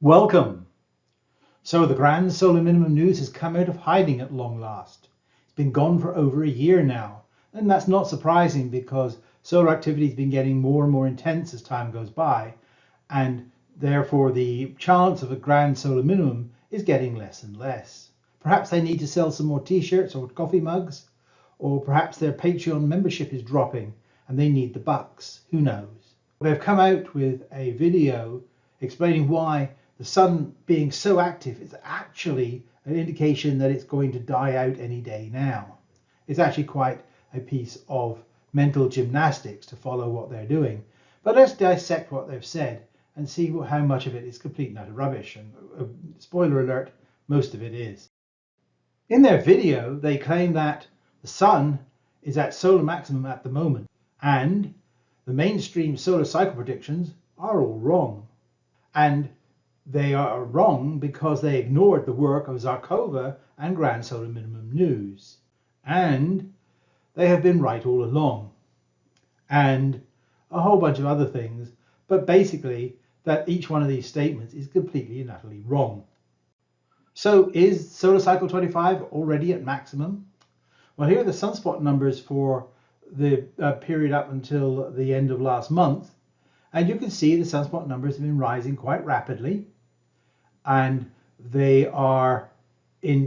Welcome. So the grand solar minimum news has come out of hiding at long last. It's been gone for over a year now, and that's not surprising because solar activity has been getting more and more intense as time goes by, and therefore the chance of a grand solar minimum is getting less and less. Perhaps they need to sell some more t-shirts or coffee mugs, or perhaps their Patreon membership is dropping and they need the bucks. Who knows? They've come out with a video explaining why the sun being so active is actually an indication that it's going to die out any day now. It's actually quite a piece of mental gymnastics to follow what they're doing. But let's dissect what they've said and see how much of it is complete and utter rubbish. And spoiler alert, most of it is. In their video, they claim that the sun is at solar maximum at the moment, and the mainstream solar cycle predictions are all wrong. And they are wrong because they ignored the work of Zarkova and grand solar minimum news. And they have been right all along. And a whole bunch of other things, but basically that each one of these statements is completely and utterly wrong. So is solar cycle 25 already at maximum? Well, here are the sunspot numbers for the period up until the end of last month. And you can see the sunspot numbers have been rising quite rapidly. And they are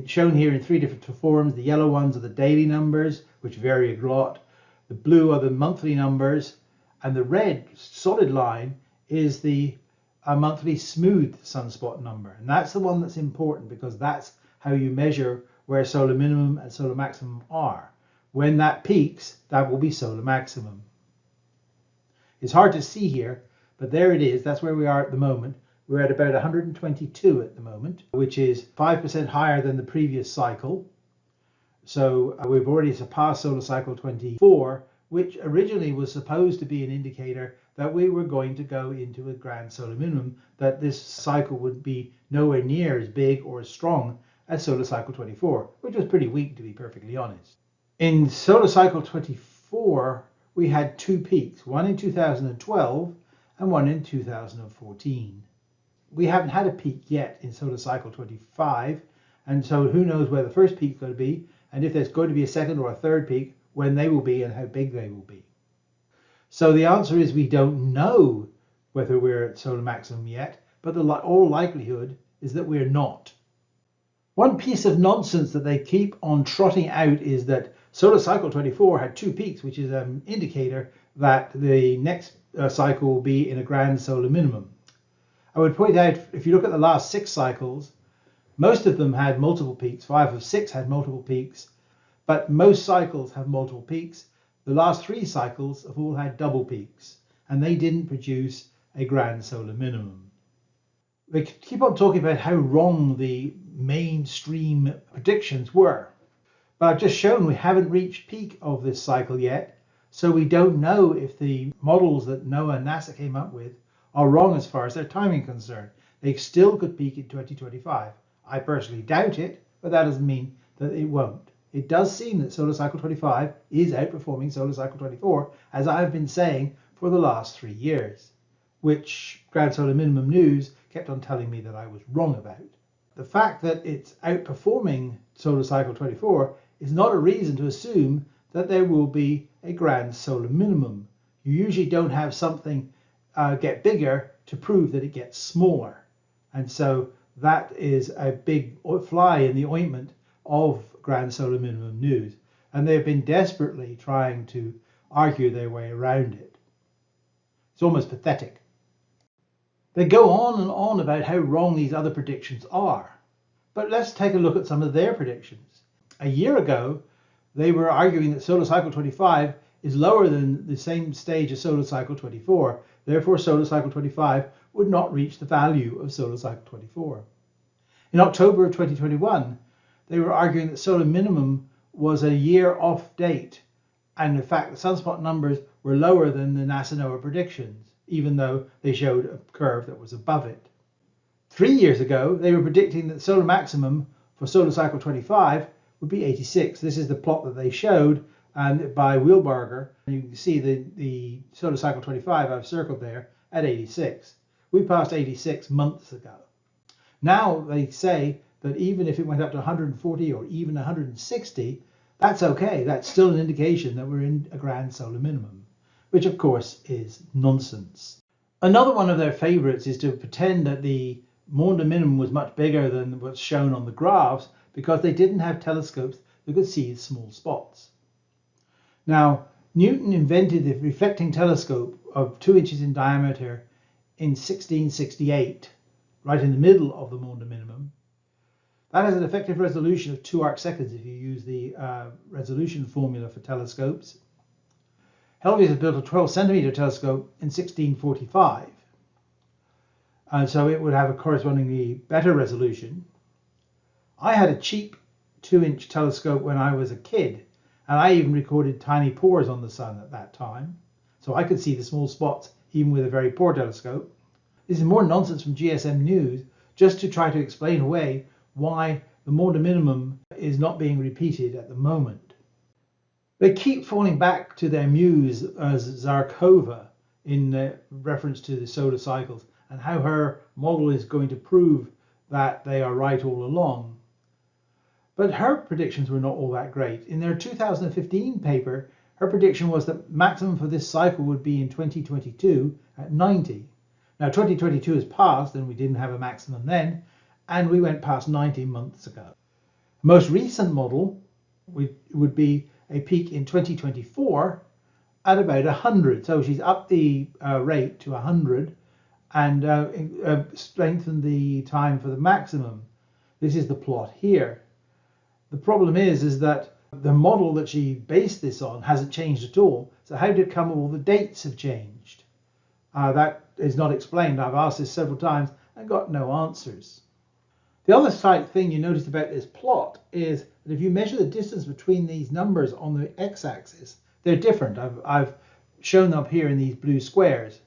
shown here in three different forms. The yellow ones are the daily numbers, which vary a lot. The blue are the monthly numbers. And the red solid line is the monthly smooth sunspot number. And that's the one that's important because that's how you measure where solar minimum and solar maximum are. When that peaks, that will be solar maximum. It's hard to see here, but there it is. That's where we are at the moment. We're at about 122 at the moment, which is 5% higher than the previous cycle. So we've already surpassed solar cycle 24, which originally was supposed to be an indicator that we were going to go into a grand solar minimum, that this cycle would be nowhere near as big or as strong as solar cycle 24, which was pretty weak, to be perfectly honest. In solar cycle 24, we had two peaks, one in 2012 and one in 2014. We haven't had a peak yet in solar cycle 25, and so who knows where the first peak is going to be, and if there's going to be a second or a third peak, when they will be and how big they will be. So the answer is we don't know whether we're at solar maximum yet, but all likelihood is that we're not. One piece of nonsense that they keep on trotting out is that solar cycle 24 had two peaks, which is an indicator that the next cycle will be in a grand solar minimum. I would point out, if you look at the last 6 cycles, most of them had multiple peaks. 5 of 6 had multiple peaks, but most cycles have multiple peaks. The last 3 cycles have all had double peaks, and they didn't produce a grand solar minimum. They keep on talking about how wrong the mainstream predictions were. But I've just shown we haven't reached peak of this cycle yet, so we don't know if the models that NOAA and NASA came up with are wrong as far as their timing is concerned. They still could peak in 2025. I personally doubt it, but that doesn't mean that it won't. It does seem that solar cycle 25 is outperforming solar cycle 24, as I've been saying for the last 3 years, which grand solar minimum news kept on telling me that I was wrong about. The fact that it's outperforming solar cycle 24 is not a reason to assume that there will be a grand solar minimum. You usually don't have something get bigger to prove that it gets smaller. And so that is a big fly in the ointment of grand solar minimum news. And they've been desperately trying to argue their way around it. It's almost pathetic. They go on and on about how wrong these other predictions are. But let's take a look at some of their predictions. A year ago, they were arguing that solar cycle 25 is lower than the same stage as solar cycle 24. Therefore, solar cycle 25 would not reach the value of solar cycle 24. In October of 2021, they were arguing that solar minimum was a year off date. And in fact, the sunspot numbers were lower than the NASA NOAA predictions, even though they showed a curve that was above it. 3 years ago, they were predicting that solar maximum for solar cycle 25 would be 86. This is the plot that they showed, and by Wheelbarger, you can see the solar cycle 25 I've circled there at 86. We passed 86 months ago. Now they say that even if it went up to 140 or even 160, that's okay. That's still an indication that we're in a grand solar minimum, which of course is nonsense. Another one of their favorites is to pretend that the Maunder minimum was much bigger than what's shown on the graphs because they didn't have telescopes that could see small spots. Now, Newton invented the reflecting telescope of 2 inches in diameter in 1668, right in the middle of the Maunder minimum. That has an effective resolution of 2 arcseconds if you use the resolution formula for telescopes. Helvetius built a 12 centimeter telescope in 1645. And so it would have a correspondingly better resolution. I had a cheap 2-inch telescope when I was a kid, and I even recorded tiny pores on the sun at that time. So I could see the small spots even with a very poor telescope. This is more nonsense from GSM News, just to try to explain away why the Maunder minimum is not being repeated at the moment. They keep falling back to their muse as Zarkova in reference to the solar cycles and how her model is going to prove that they are right all along. But her predictions were not all that great. In their 2015 paper, her prediction was that maximum for this cycle would be in 2022 at 90. Now 2022 has passed and we didn't have a maximum then, and we went past 90 months ago. The most recent model would be a peak in 2024 at about 100. So she's upped the rate to 100 and strengthened the time for the maximum. This is the plot here. The problem is that the model that she based this on hasn't changed at all. So how did it come all the dates have changed? That is not explained. I've asked this several times and got no answers. The other slight thing you notice about this plot is that if you measure the distance between these numbers on the x-axis, they're different. I've shown them up here in these blue squares.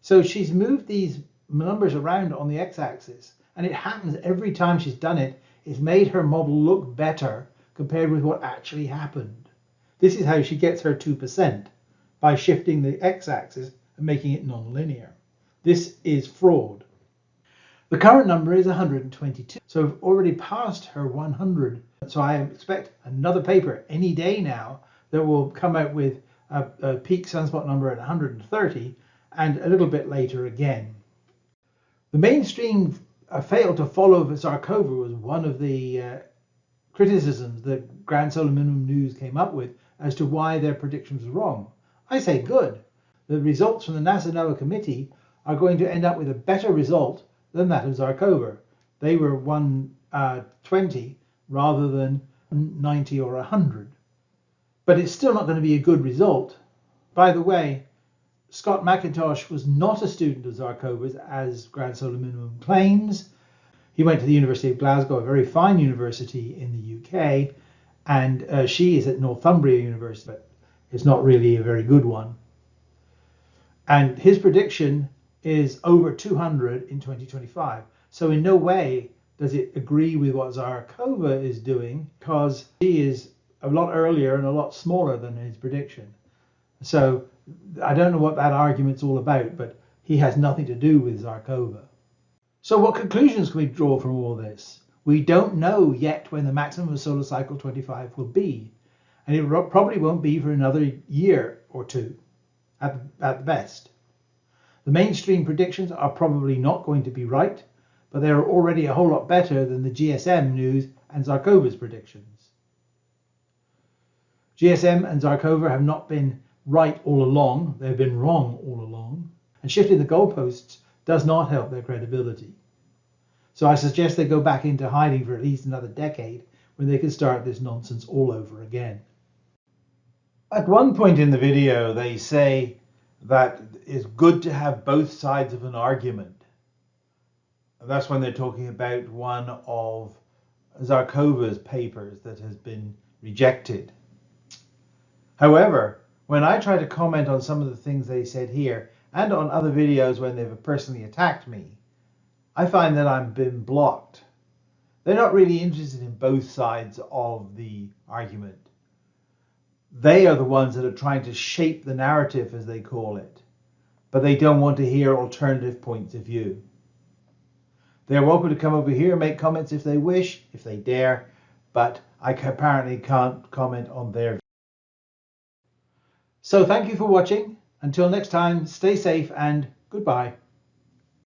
So she's moved these numbers around on the x-axis, and it happens every time she's done it. It's made her model look better compared with what actually happened. This is how she gets her 2%, by shifting the x-axis and making it non-linear. This is fraud. The current number is 122, so we've already passed her 100. So I expect another paper any day now that will come out with a peak sunspot number at 130 and a little bit later again. The mainstream failed to follow Zarkova was one of the criticisms that Grand Solar Minimum News came up with as to why their predictions were wrong. I say good. The results from the NASA NOAA committee are going to end up with a better result than that of Zarkova. They were 120 rather than 90 or 100. But it's still not going to be a good result. By the way, Scott McIntosh was not a student of Zarkova's, as Grand Solar Minimum claims. He went to the University of Glasgow, a very fine university in the UK, and she is at Northumbria University, but it's not really a very good one. And his prediction is over 200 in 2025. So in no way does it agree with what Zarkova is doing, because she is a lot earlier and a lot smaller than his prediction. So I don't know what that argument's all about, but he has nothing to do with Zarkova. So what conclusions can we draw from all this? We don't know yet when the maximum of solar cycle 25 will be, and it probably won't be for another year or two at the best. The mainstream predictions are probably not going to be right, but they are already a whole lot better than the GSM News and Zarkova's predictions. GSM and Zarkova have not been right all along, they've been wrong all along, and shifting the goalposts does not help their credibility. So I suggest they go back into hiding for at least another decade when they can start this nonsense all over again. At one point in the video, they say that it's good to have both sides of an argument. And that's when they're talking about one of Zarkova's papers that has been rejected. However, when I try to comment on some of the things they said here and on other videos when they've personally attacked me, I find that I've been blocked. They're not really interested in both sides of the argument. They are the ones that are trying to shape the narrative, as they call it, but they don't want to hear alternative points of view. They're welcome to come over here and make comments if they wish, if they dare, but I apparently can't comment on their. So thank you for watching. Until next time, stay safe and goodbye.